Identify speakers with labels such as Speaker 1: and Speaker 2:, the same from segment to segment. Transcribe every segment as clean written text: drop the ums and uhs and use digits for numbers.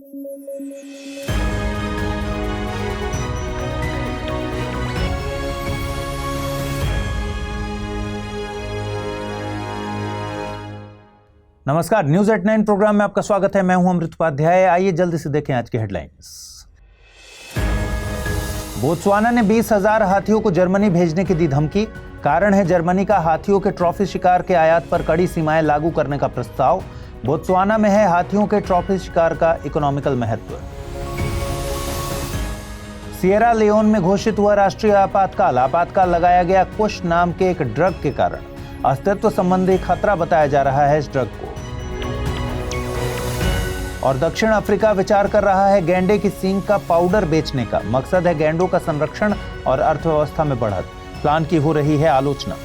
Speaker 1: नमस्कार, news at 9 programme में आपका स्वागत है। मैं हूं अमृत उपाध्याय। आइए जल्दी से देखें आज की हेडलाइंस। बोत्सवाना ने 20,000 हाथियों को जर्मनी भेजने की दी धमकी। कारण है जर्मनी का हाथियों के ट्रॉफी शिकार के आयात पर कड़ी सीमाएं लागू करने का प्रस्ताव। बोत्सवाना में है हाथियों के ट्रॉफी शिकार का इकोनॉमिकल महत्व। सिएरा लियोन में घोषित हुआ राष्ट्रीय आपातकाल। आपातकाल लगाया गया कुश नाम के एक ड्रग के कारण। अस्तित्व संबंधी खतरा बताया जा रहा है इस ड्रग को। और दक्षिण अफ्रीका विचार कर रहा है गैंडे की सींग का पाउडर बेचने का। मकसद है गैंडों का संरक्षण और अर्थव्यवस्था में बढ़त। प्लान की हो रही है आलोचना।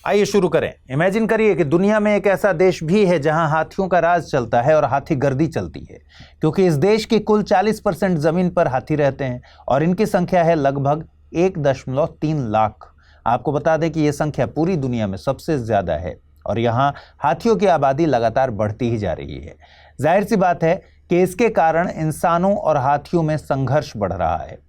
Speaker 1: आइए शुरू करें। इमेजिन करिए कि दुनिया में एक ऐसा देश भी है जहां हाथियों का राज चलता है और हाथी गर्दी चलती है, क्योंकि इस देश की कुल 40% जमीन पर हाथी रहते हैं और इनकी संख्या है लगभग 1.3 लाख। आपको बता दें कि यह संख्या पूरी दुनिया में सबसे ज्यादा है और यहाँ हाथियों की आबादी लगातार बढ़ती ही जा रही है। जाहिर सी बात है कि इसके कारण इंसानों और हाथियों में संघर्ष बढ़ रहा है।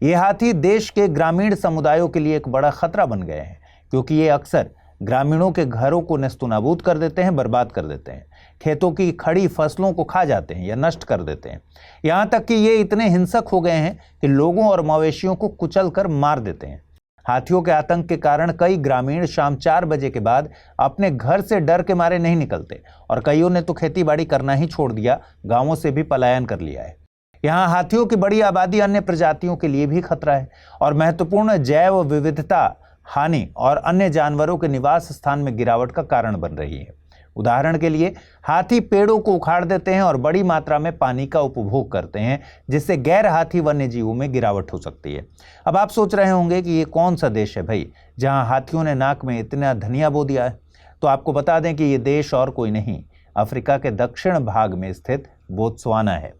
Speaker 1: ये हाथी देश के ग्रामीण समुदायों के लिए एक बड़ा खतरा बन गए हैं, क्योंकि ये अक्सर ग्रामीणों के घरों को नेस्तनाबूद कर देते हैं, बर्बाद कर देते हैं, खेतों की खड़ी फसलों को खा जाते हैं या नष्ट कर देते हैं। यहाँ तक कि ये इतने हिंसक हो गए हैं कि लोगों और मवेशियों को कुचल कर मार देते हैं। हाथियों के आतंक के कारण कई ग्रामीण शाम 4 बजे के बाद अपने घर से डर के मारे नहीं निकलते और कईयों ने तो खेती बाड़ी करना ही छोड़ दिया, गांवों से भी पलायन कर लिया है। यहाँ हाथियों की बड़ी आबादी अन्य प्रजातियों के लिए भी खतरा है और महत्वपूर्ण जैव विविधता हानि और अन्य जानवरों के निवास स्थान में गिरावट का कारण बन रही है। उदाहरण के लिए हाथी पेड़ों को उखाड़ देते हैं और बड़ी मात्रा में पानी का उपभोग करते हैं, जिससे गैर हाथी वन्य जीवों में गिरावट हो सकती है। अब आप सोच रहे होंगे कि ये कौन सा देश है भाई जहां हाथियों ने नाक में इतना धनिया बो दिया है। तो आपको बता दें कि ये देश और कोई नहीं, अफ्रीका के दक्षिण भाग में स्थित बोत्सवाना है।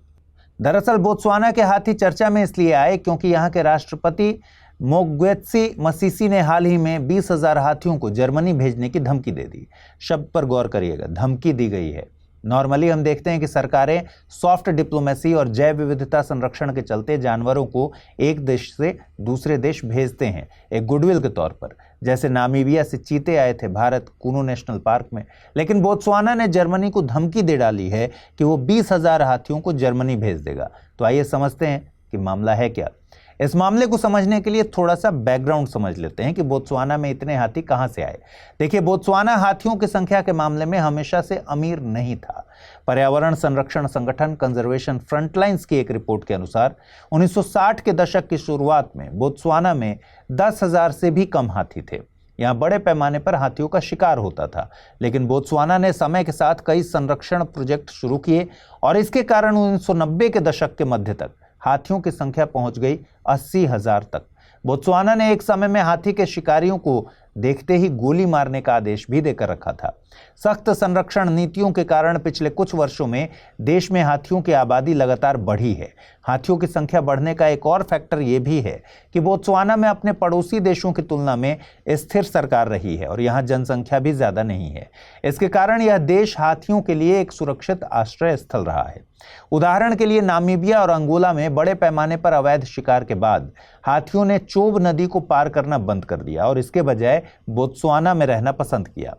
Speaker 1: दरअसल बोत्सवाना के हाथी चर्चा में इसलिए आए क्योंकि यहाँ के राष्ट्रपति मोग्वेत्सी मसीसी ने हाल ही में 20,000 हाथियों को जर्मनी भेजने की धमकी दे दी। शब्द पर गौर करिएगा, धमकी दी गई है। नॉर्मली हम देखते हैं कि सरकारें सॉफ्ट डिप्लोमेसी और जैव विविधता संरक्षण के चलते जानवरों को एक देश से दूसरे देश भेजते हैं एक गुडविल के तौर पर। जैसे नामीबिया से चीते आए थे भारत कूनो नेशनल पार्क में, लेकिन बोत्सवाना ने जर्मनी को धमकी दे डाली है कि वो 20,000 हाथियों को जर्मनी भेज देगा। तो आइए समझते हैं कि मामला है क्या। इस मामले को समझने के लिए थोड़ा सा बैकग्राउंड समझ लेते हैं कि बोत्सवाना में इतने हाथी कहां से आए। देखिए, बोत्सवाना हाथियों की संख्या के मामले में हमेशा से अमीर नहीं था। पर्यावरण संरक्षण संगठन कंजर्वेशन फ्रंटलाइंस की एक रिपोर्ट के अनुसार 1960 के दशक की शुरुआत में बोत्सवाना में 10,000 से भी कम हाथी थे। यहाँ बड़े पैमाने पर हाथियों का शिकार होता था, लेकिन बोत्सवाना ने समय के साथ कई संरक्षण प्रोजेक्ट शुरू किए और इसके कारण 1990 के दशक के मध्य तक हाथियों की संख्या पहुंच गई 80,000 तक। बोत्सवाना ने एक समय में हाथी के शिकारियों को देखते ही गोली मारने का आदेश भी देकर रखा था। सख्त संरक्षण नीतियों के कारण पिछले कुछ वर्षों में देश में हाथियों की आबादी लगातार बढ़ी है। हाथियों की संख्या बढ़ने का एक और फैक्टर ये भी है कि बोत्सवाना में अपने पड़ोसी देशों की तुलना में स्थिर सरकार रही है और यहाँ जनसंख्या भी ज्यादा नहीं है। इसके कारण यह देश हाथियों के लिए एक सुरक्षित आश्रय स्थल रहा है। उदाहरण के लिए नामीबिया और अंगोला में बड़े पैमाने पर अवैध शिकार के बाद हाथियों ने चोब नदी को पार करना बंद कर दिया और इसके बजाय बोत्सवाना में रहना पसंद किया।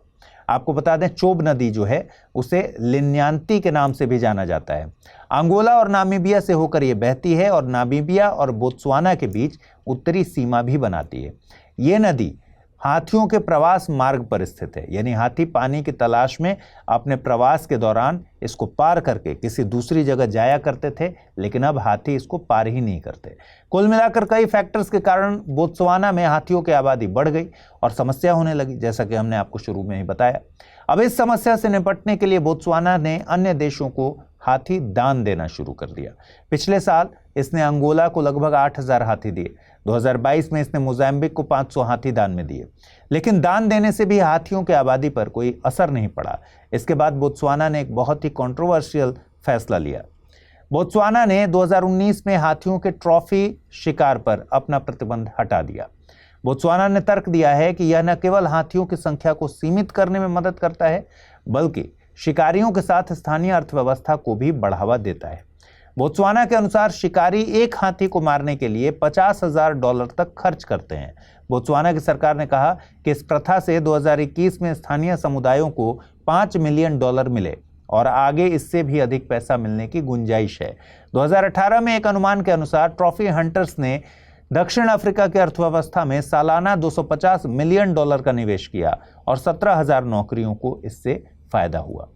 Speaker 1: आपको बता दें, चोब नदी जो है उसे लिन्यांती के नाम से भी जाना जाता है। अंगोला और नामीबिया से होकर यह बहती है और नामीबिया और बोत्सवाना के बीच उत्तरी सीमा भी बनाती है। ये नदी हाथियों के प्रवास मार्ग पर स्थित है, यानी हाथी पानी की तलाश में अपने प्रवास के दौरान इसको पार करके किसी दूसरी जगह जाया करते थे, लेकिन अब हाथी इसको पार ही नहीं करते। कुल मिलाकर कई फैक्टर्स के कारण बोत्सवाना में हाथियों की आबादी बढ़ गई और समस्या होने लगी, जैसा कि हमने आपको शुरू में ही बताया। अब इस समस्या से निपटने के लिए बोत्सवाना ने अन्य देशों को हाथी दान देना शुरू कर दिया। पिछले साल इसने अंगोला को लगभग 8,000 हाथी दिए। 2022 में इसने मोजाम्बिक को 500 हाथी दान में दिए, लेकिन दान देने से भी हाथियों की आबादी पर कोई असर नहीं पड़ा। इसके बाद बोत्सवाना ने एक बहुत ही कंट्रोवर्शियल फैसला लिया। बोत्सवाना ने 2019 में हाथियों के ट्रॉफी शिकार पर अपना प्रतिबंध हटा दिया। बोत्सवाना ने तर्क दिया है कि यह न केवल हाथियों की संख्या को सीमित करने में मदद करता है, बल्कि शिकारियों के साथ स्थानीय अर्थव्यवस्था को भी बढ़ावा देता है। बोत्सवाना के अनुसार शिकारी एक हाथी को मारने के लिए $50,000 तक खर्च करते हैं। बोत्सवाना की सरकार ने कहा कि इस प्रथा से 2021 में स्थानीय समुदायों को $5 मिलियन मिले और आगे इससे भी अधिक पैसा मिलने की गुंजाइश है। 2018 में एक अनुमान के अनुसार ट्रॉफी हंटर्स ने दक्षिण अफ्रीका की अर्थव्यवस्था में सालाना $250 मिलियन का निवेश किया और 17,000 नौकरियों को इससे फायदा हुआ।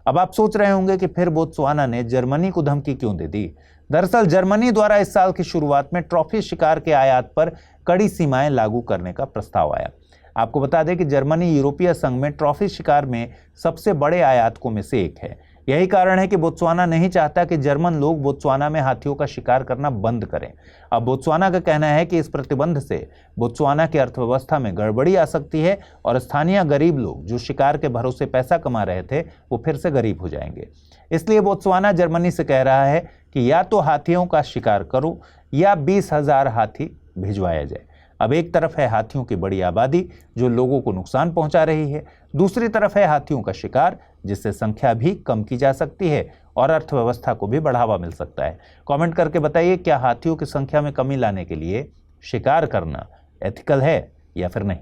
Speaker 1: अब आप सोच रहे होंगे कि फिर बोत्सवाना ने जर्मनी को धमकी क्यों दे दी। दरअसल जर्मनी द्वारा इस साल की शुरुआत में ट्रॉफी शिकार के आयात पर कड़ी सीमाएं लागू करने का प्रस्ताव आया। आपको बता दें कि जर्मनी यूरोपीय संघ में ट्रॉफी शिकार में सबसे बड़े आयातकों में से एक है। यही कारण है कि बोत्सवाना नहीं चाहता कि जर्मन लोग बोत्सवाना में हाथियों का शिकार करना बंद करें। अब बोत्सवाना का कहना है कि इस प्रतिबंध से बोत्सवाना की अर्थव्यवस्था में गड़बड़ी आ सकती है और स्थानीय गरीब लोग जो शिकार के भरोसे पैसा कमा रहे थे वो फिर से गरीब हो जाएंगे। इसलिए बोत्सवाना जर्मनी से कह रहा है कि या तो हाथियों का शिकार करो या 20,000 हाथी भिजवाया जाए। अब एक तरफ है हाथियों की बड़ी आबादी जो लोगों को नुकसान पहुंचा रही है, दूसरी तरफ है हाथियों का शिकार जिससे संख्या भी कम की जा सकती है और अर्थव्यवस्था को भी बढ़ावा मिल सकता है। कमेंट करके बताइए, क्या हाथियों की संख्या में कमी लाने के लिए शिकार करना एथिकल है या फिर नहीं।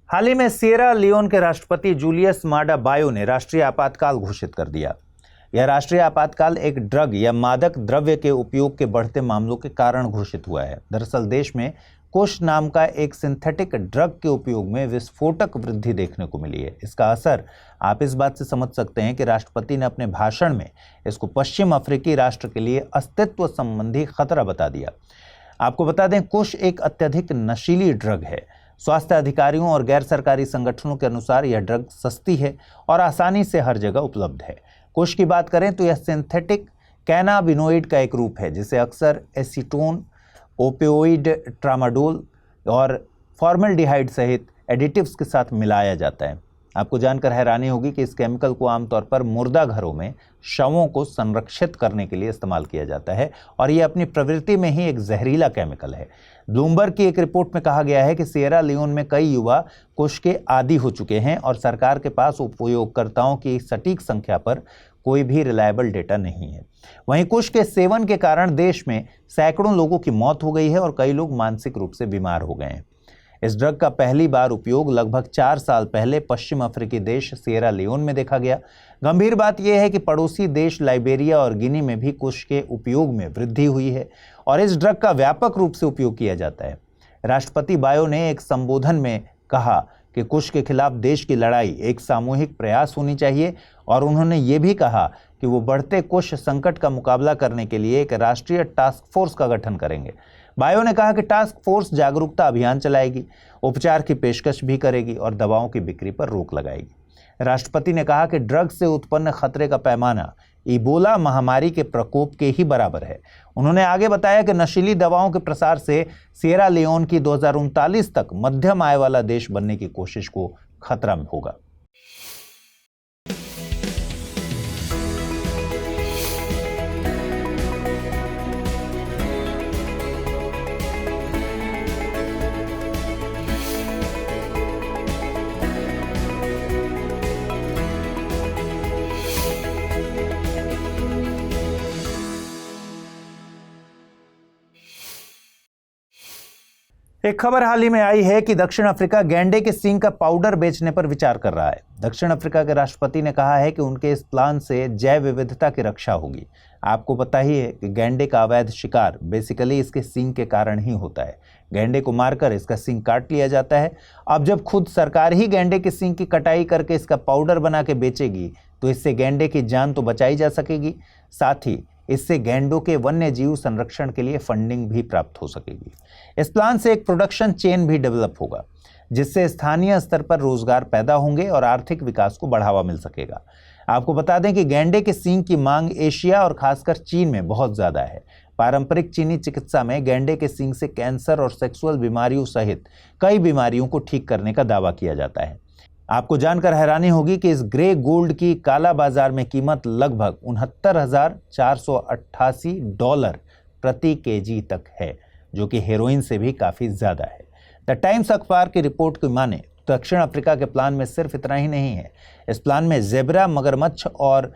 Speaker 1: हाल ही में सिएरा लियोन के राष्ट्रपति जूलियस माडा बायो ने राष्ट्रीय आपातकाल घोषित कर दिया। यह राष्ट्रीय आपातकाल एक ड्रग या मादक द्रव्य के उपयोग के बढ़ते मामलों के कारण घोषित हुआ है। दरअसल देश में कुश नाम का एक सिंथेटिक ड्रग के उपयोग में विस्फोटक वृद्धि देखने को मिली है। इसका असर आप इस बात से समझ सकते हैं कि राष्ट्रपति ने अपने भाषण में इसको पश्चिम अफ्रीकी राष्ट्र के लिए अस्तित्व संबंधी खतरा बता दिया। आपको बता दें, कुश एक अत्यधिक नशीली ड्रग है। स्वास्थ्य अधिकारियों और गैर सरकारी संगठनों के अनुसार यह ड्रग सस्ती है और आसानी से हर जगह उपलब्ध है। कुश की बात करें तो यह सिंथेटिक कैनाबिनोइड का एक रूप है जिसे अक्सर एसीटोन, ओपियोइड, ट्रामाडोल और फॉर्मल्डिहाइड सहित एडिटिव्स के साथ मिलाया जाता है। आपको जानकर हैरानी होगी कि इस केमिकल को आमतौर पर मुर्दा घरों में शवों को संरक्षित करने के लिए इस्तेमाल किया जाता है और यह अपनी प्रवृत्ति में ही एक जहरीला केमिकल है। ब्लूमबर्ग की एक रिपोर्ट में कहा गया है कि सिएरा लियोन में कई युवा कुश के आदी हो चुके हैं और सरकार के पास उपयोगकर्ताओं की सटीक संख्या पर कोई भी रिलायबल डेटा नहीं है। वहीं कुश के सेवन के कारण देश में सैकड़ों लोगों की मौत हो गई है और कई लोग मानसिक रूप से बीमार हो गए हैं। इस ड्रग का पहली बार उपयोग लगभग 4 साल पहले पश्चिम अफ्रीकी देश सिएरा लियोन में देखा गया। गंभीर बात यह है कि पड़ोसी देश लाइबेरिया और गिनी में भी कुश के उपयोग में वृद्धि हुई है और इस ड्रग का व्यापक रूप से उपयोग किया जाता है। राष्ट्रपति बायो ने एक संबोधन में कहा कि कुश के खिलाफ देश की लड़ाई एक सामूहिक प्रयास होनी चाहिए और उन्होंने ये भी कहा कि वो बढ़ते कुश संकट का मुकाबला करने के लिए एक राष्ट्रीय टास्क फोर्स का गठन करेंगे। बायो ने कहा कि टास्क फोर्स जागरूकता अभियान चलाएगी, उपचार की पेशकश भी करेगी और दवाओं की बिक्री पर रोक लगाएगी। राष्ट्रपति ने कहा कि ड्रग से उत्पन्न खतरे का पैमाना इबोला महामारी के प्रकोप के ही बराबर है। उन्होंने आगे बताया कि नशीली दवाओं के प्रसार से सिएरा लियोन की 2039 तक मध्यम आय वाला देश बनने की कोशिश को खतरा होगा। एक खबर हाल ही में आई है कि दक्षिण अफ्रीका गैंडे के सींग का पाउडर बेचने पर विचार कर रहा है। दक्षिण अफ्रीका के राष्ट्रपति ने कहा है कि उनके इस प्लान से जैव विविधता की रक्षा होगी। आपको पता ही है कि गैंडे का अवैध शिकार बेसिकली इसके सींग के कारण ही होता है। गैंडे को मारकर इसका सींग काट लिया जाता है। अब जब खुद सरकार ही गैंडे के सींग की कटाई करके इसका पाउडर बना के बेचेगी तो इससे गैंडे की जान तो बचाई जा सकेगी, साथ ही इससे गैंडों के वन्य जीव संरक्षण के लिए फंडिंग भी प्राप्त हो सकेगी। इस प्लान से एक प्रोडक्शन चेन भी डेवलप होगा जिससे स्थानीय स्तर पर रोजगार पैदा होंगे और आर्थिक विकास को बढ़ावा मिल सकेगा। आपको बता दें कि गैंडे के सींग की मांग एशिया और खासकर चीन में बहुत ज़्यादा है। पारंपरिक चीनी चिकित्सा में गैंडे के सींग से कैंसर और सेक्सुअल बीमारियों सहित कई बीमारियों को ठीक करने का दावा किया जाता है। आपको जानकर हैरानी होगी कि इस ग्रे गोल्ड की काला बाजार में कीमत लगभग $69,488 प्रति केजी तक है। जो कि हेरोइन से भी काफ़ी ज़्यादा है। द टाइम्स अखबार की रिपोर्ट की माने दक्षिण अफ्रीका के प्लान में सिर्फ इतना ही नहीं है। इस प्लान में ज़ेब्रा, मगरमच्छ और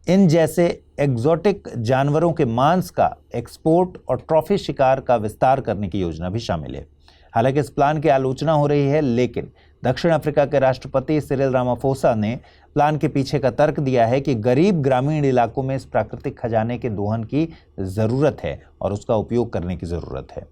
Speaker 1: इन जैसे एग्जोटिक जानवरों के मांस का एक्सपोर्ट और ट्रॉफी शिकार का विस्तार करने की योजना भी शामिल है। हालांकि इस प्लान की आलोचना हो रही है, लेकिन दक्षिण अफ्रीका के राष्ट्रपति सिरिल रामाफोसा ने प्लान के पीछे का तर्क दिया है कि गरीब ग्रामीण इलाकों में इस प्राकृतिक खजाने के दोहन की ज़रूरत है और उसका उपयोग करने की ज़रूरत है।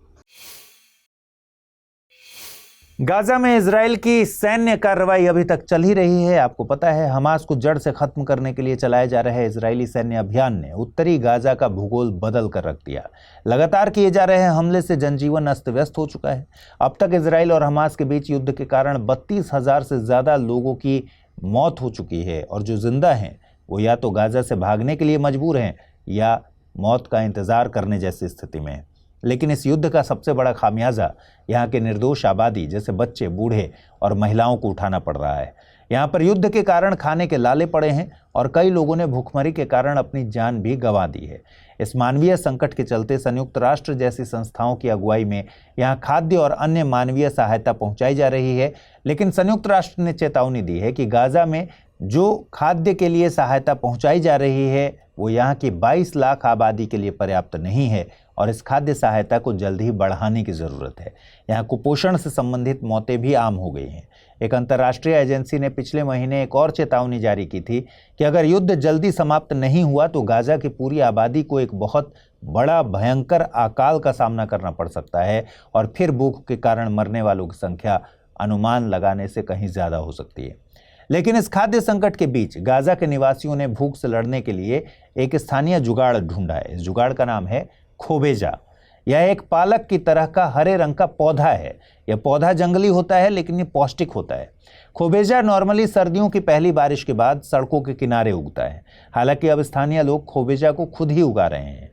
Speaker 1: गाजा में इजराइल की सैन्य कार्रवाई अभी तक चल ही रही है। आपको पता है, हमास को जड़ से खत्म करने के लिए चलाए जा रहे इजरायली सैन्य अभियान ने उत्तरी गाजा का भूगोल बदल कर रख दिया। लगातार किए जा रहे हमले से जनजीवन अस्त व्यस्त हो चुका है। अब तक इजराइल और हमास के बीच युद्ध के कारण 32,000 से ज़्यादा लोगों की मौत हो चुकी है और जो जिंदा हैं वो या तो गाजा से भागने के लिए मजबूर हैं या मौत का इंतज़ार करने जैसी स्थिति में है। लेकिन इस युद्ध का सबसे बड़ा खामियाजा यहाँ के निर्दोष आबादी जैसे बच्चे, बूढ़े और महिलाओं को उठाना पड़ रहा है। यहाँ पर युद्ध के कारण खाने के लाले पड़े हैं और कई लोगों ने भूखमरी के कारण अपनी जान भी गंवा दी है। इस मानवीय संकट के चलते संयुक्त राष्ट्र जैसी संस्थाओं की अगुवाई में यहाँ खाद्य और अन्य मानवीय सहायता पहुँचाई जा रही है। लेकिन संयुक्त राष्ट्र ने चेतावनी दी है कि गाजा में जो खाद्य के लिए सहायता पहुँचाई जा रही है वो यहाँ की 22 लाख आबादी के लिए पर्याप्त नहीं है और इस खाद्य सहायता को जल्द ही बढ़ाने की ज़रूरत है। यहाँ कुपोषण से संबंधित मौतें भी आम हो गई हैं। एक अंतर्राष्ट्रीय एजेंसी ने पिछले महीने एक और चेतावनी जारी की थी कि अगर युद्ध जल्दी समाप्त नहीं हुआ तो गाजा की पूरी आबादी को एक बहुत बड़ा भयंकर अकाल का सामना करना पड़ सकता है और फिर भूख के कारण मरने वालों की संख्या अनुमान लगाने से कहीं ज़्यादा हो सकती है। लेकिन इस खाद्य संकट के बीच गाजा के निवासियों ने भूख से लड़ने के लिए एक स्थानीय जुगाड़ ढूंढा है। इस जुगाड़ का नाम है खोबेजा। यह एक पालक की तरह का हरे रंग का पौधा है। यह पौधा जंगली होता है लेकिन ये पौष्टिक होता है। खोबेजा नॉर्मली सर्दियों की पहली बारिश के बाद सड़कों के किनारे उगता है। हालांकि अब स्थानीय लोग खोबेजा को खुद ही उगा रहे हैं।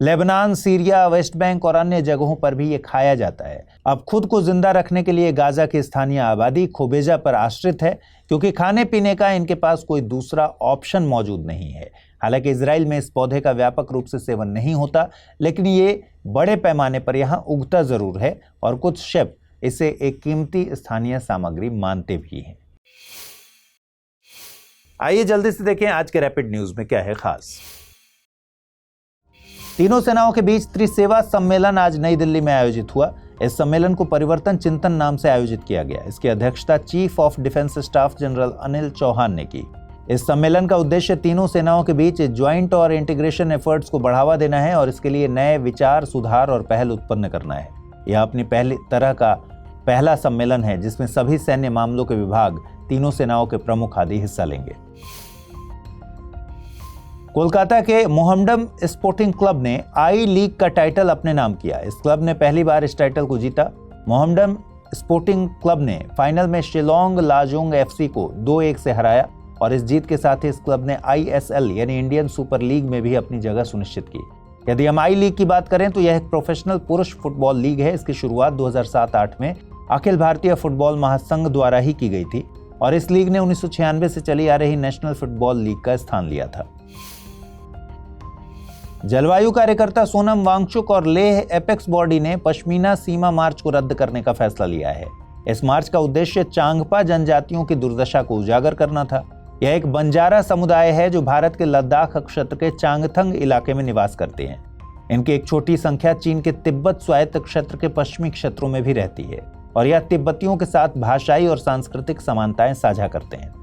Speaker 1: लेबनान, सीरिया, वेस्ट बैंक और अन्य जगहों पर भी ये खाया जाता है। अब खुद को जिंदा रखने के लिए गाजा की स्थानीय आबादी खोबेजा पर आश्रित है क्योंकि खाने पीने का इनके पास कोई दूसरा ऑप्शन मौजूद नहीं है। हालांकि इजराइल में इस पौधे का व्यापक रूप से सेवन नहीं होता, लेकिन ये बड़े पैमाने पर यहाँ उगता जरूर है और कुछ शेफ इसे एक कीमती स्थानीय सामग्री मानते भी हैं। आइए जल्दी से देखें आज के रैपिड न्यूज में क्या है खास। तीनों सेनाओं के बीच त्रिसेवा सम्मेलन आज नई दिल्ली में आयोजित हुआ। इस सम्मेलन को परिवर्तन चिंतन नाम से आयोजित किया गया। इसकी अध्यक्षता chief of defence staff general Anil Chauhan ने की। इस सम्मेलन का उद्देश्य तीनों सेनाओं के बीच ज्वाइंट और इंटीग्रेशन एफर्ट्स को बढ़ावा देना है और इसके लिए नए विचार, सुधार और पहल उत्पन्न करना है। यह अपनी पहली तरह का पहला सम्मेलन है जिसमें सभी सैन्य मामलों के विभाग, तीनों सेनाओं के प्रमुख आदि हिस्सा लेंगे। कोलकाता के मोहम्मडम स्पोर्टिंग क्लब ने आई लीग का टाइटल अपने नाम किया। इस क्लब ने पहली बार इस टाइटल को जीता। मोहम्मडम स्पोर्टिंग क्लब ने फाइनल में शिलोंग लाजोंग एफसी को 2-1 से हराया और इस जीत के साथ ही इस क्लब ने ISL यानी इंडियन सुपर लीग में भी अपनी जगह सुनिश्चित की। यदि हम आई लीग की बात करें तो यह एक प्रोफेशनल पुरुष फुटबॉल लीग है। इसकी शुरुआत 2007-8 में अखिल भारतीय फुटबॉल महासंघ द्वारा ही की गई थी और इस लीग ने 1996 से चली आ रही नेशनल फुटबॉल लीग का स्थान लिया था। जलवायु कार्यकर्ता सोनम वांगचुक और लेह एपेक्स बॉडी ने पश्मीना सीमा मार्च को रद्द करने का फैसला लिया है। इस मार्च का उद्देश्य चांगपा जनजातियों की दुर्दशा को उजागर करना था। यह एक बंजारा समुदाय है जो भारत के लद्दाख क्षेत्र के चांगथंग इलाके में निवास करते हैं। इनकी एक छोटी संख्या चीन के तिब्बत स्वायत्त क्षेत्र के पश्चिमी क्षेत्रों में भी रहती है और यह तिब्बतियों के साथ भाषाई और सांस्कृतिक समानताएं साझा करते हैं।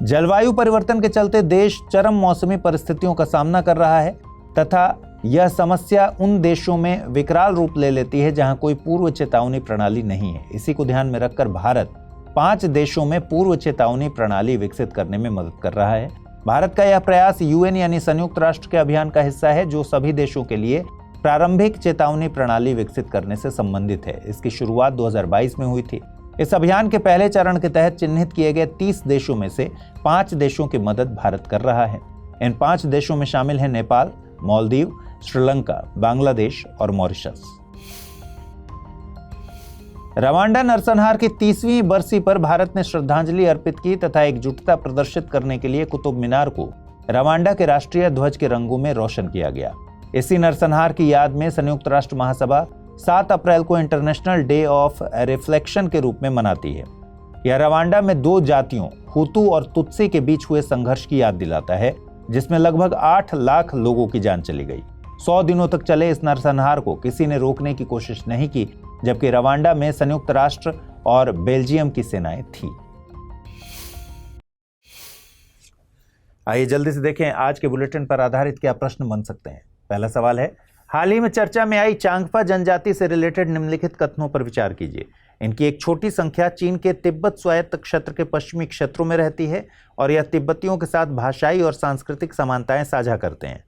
Speaker 1: जलवायु परिवर्तन के चलते देश चरम मौसमी परिस्थितियों का सामना कर रहा है तथा यह समस्या उन देशों में विकराल रूप ले लेती है जहां कोई पूर्व चेतावनी प्रणाली नहीं है। इसी को ध्यान में रखकर भारत 5 देशों में पूर्व चेतावनी प्रणाली विकसित करने में मदद कर रहा है। भारत का यह प्रयास UN यानी संयुक्त राष्ट्र के अभियान का हिस्सा है जो सभी देशों के लिए प्रारंभिक चेतावनी प्रणाली विकसित करने से संबंधित है। इसकी शुरुआत 2022 में हुई थी। इस अभियान के पहले चरण के तहत चिन्हित किए गए 30 देशों में से 5 देशों की मदद भारत कर रहा है। इन 5 देशों में शामिल हैं नेपाल, मालदीव, श्रीलंका, बांग्लादेश और मॉरिशस। रवांडा नरसंहार की 30वीं बरसी पर भारत ने श्रद्धांजलि अर्पित की तथा एकजुटता प्रदर्शित करने के लिए कुतुब मीनार को रवांडा के राष्ट्रीय ध्वज के रंगों में रोशन किया गया। इसी नरसंहार की याद में संयुक्त राष्ट्र महासभा 7 अप्रैल को इंटरनेशनल डे ऑफ रिफ्लेक्शन के रूप में मनाती है। यह रवांडा में 2 जातियों हुतू और तुत्सी के बीच हुए संघर्ष की याद दिलाता है, जिसमें लगभग 8 लाख लोगों की जान चली गई। 100 दिनों तक चले इस नरसंहार को किसी ने रोकने की कोशिश नहीं की, जबकि रवांडा में संयुक्त राष्ट्र और बेल्जियम की सेनाएं थी। आइए जल्दी से देखें आज के बुलेटिन पर आधारित क्या प्रश्न बन सकते हैं। पहला सवाल है, हाल ही में चर्चा में आई चांगफा जनजाति से रिलेटेड निम्नलिखित कथनों पर विचार कीजिए। इनकी एक छोटी संख्या चीन के तिब्बत स्वायत्त क्षेत्र के पश्चिमी क्षेत्रों में रहती है और यह तिब्बतियों के साथ भाषाई और सांस्कृतिक समानताएं साझा करते हैं।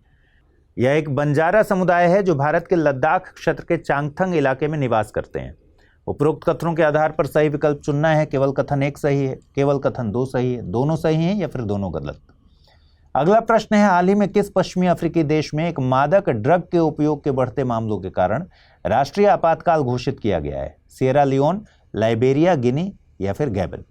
Speaker 1: यह एक बंजारा समुदाय है जो भारत के लद्दाख क्षेत्र के चांगथंग इलाके में निवास करते हैं। उपरोक्त कथनों के आधार पर सही विकल्प चुनना है। केवल कथन 1 सही है, केवल कथन 2 सही है, दोनों सही हैं या फिर दोनों गलत। अगला प्रश्न है, हाल ही में किस पश्चिमी अफ्रीकी देश में एक मादक ड्रग के उपयोग के बढ़ते मामलों के कारण राष्ट्रीय आपातकाल घोषित किया गया है? सिएरा लियोन, लाइबेरिया, गिनी या फिर गैबन।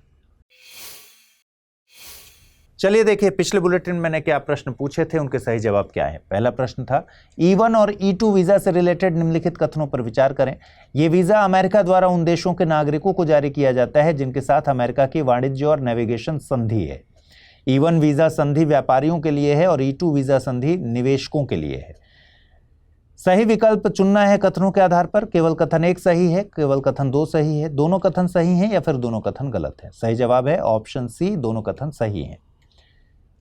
Speaker 1: चलिए देखिए पिछले बुलेटिन में मैंने क्या प्रश्न पूछे थे, उनके सही जवाब क्या है। पहला प्रश्न था E1 और E2 वीजा से रिलेटेड निम्नलिखित कथनों पर विचार करें। ये वीजा अमेरिका द्वारा उन देशों के नागरिकों को जारी किया जाता है जिनके साथ अमेरिका की वाणिज्य और नेविगेशन संधि है। E1 वीजा संधि व्यापारियों के लिए है और E2 वीजा संधि निवेशकों के लिए है। सही विकल्प चुनना है कथनों के आधार पर। केवल कथन 1 सही है, केवल कथन 2 सही है, दोनों कथन सही हैं या फिर दोनों कथन गलत है। सही जवाब है ऑप्शन सी, दोनों कथन सही हैं।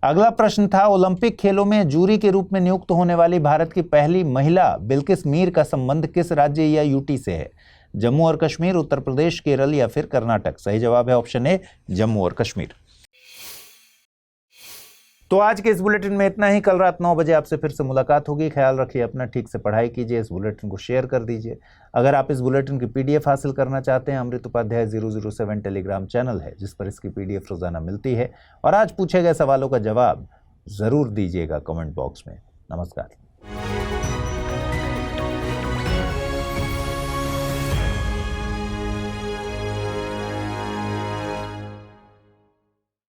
Speaker 1: अगला प्रश्न था, ओलंपिक खेलों में जूरी के रूप में नियुक्त होने वाली भारत की पहली महिला बिल्किस मीर का संबंध किस राज्य या यूटी से है? जम्मू और कश्मीर, उत्तर प्रदेश, केरल या फिर कर्नाटक। सही जवाब है ऑप्शन ए, जम्मू और कश्मीर। तो आज के इस बुलेटिन में इतना ही। कल रात 9 बजे आपसे फिर से मुलाकात होगी। ख्याल रखिए अपना, ठीक से पढ़ाई कीजिए, इस बुलेटिन को शेयर कर दीजिए। अगर आप इस बुलेटिन की PDF हासिल करना चाहते हैं, अमृत उपाध्याय 007 टेलीग्राम चैनल है जिस पर इसकी PDF रोजाना मिलती है। और आज पूछे गए सवालों का जवाब जरूर दीजिएगा कमेंट बॉक्स में। नमस्कार।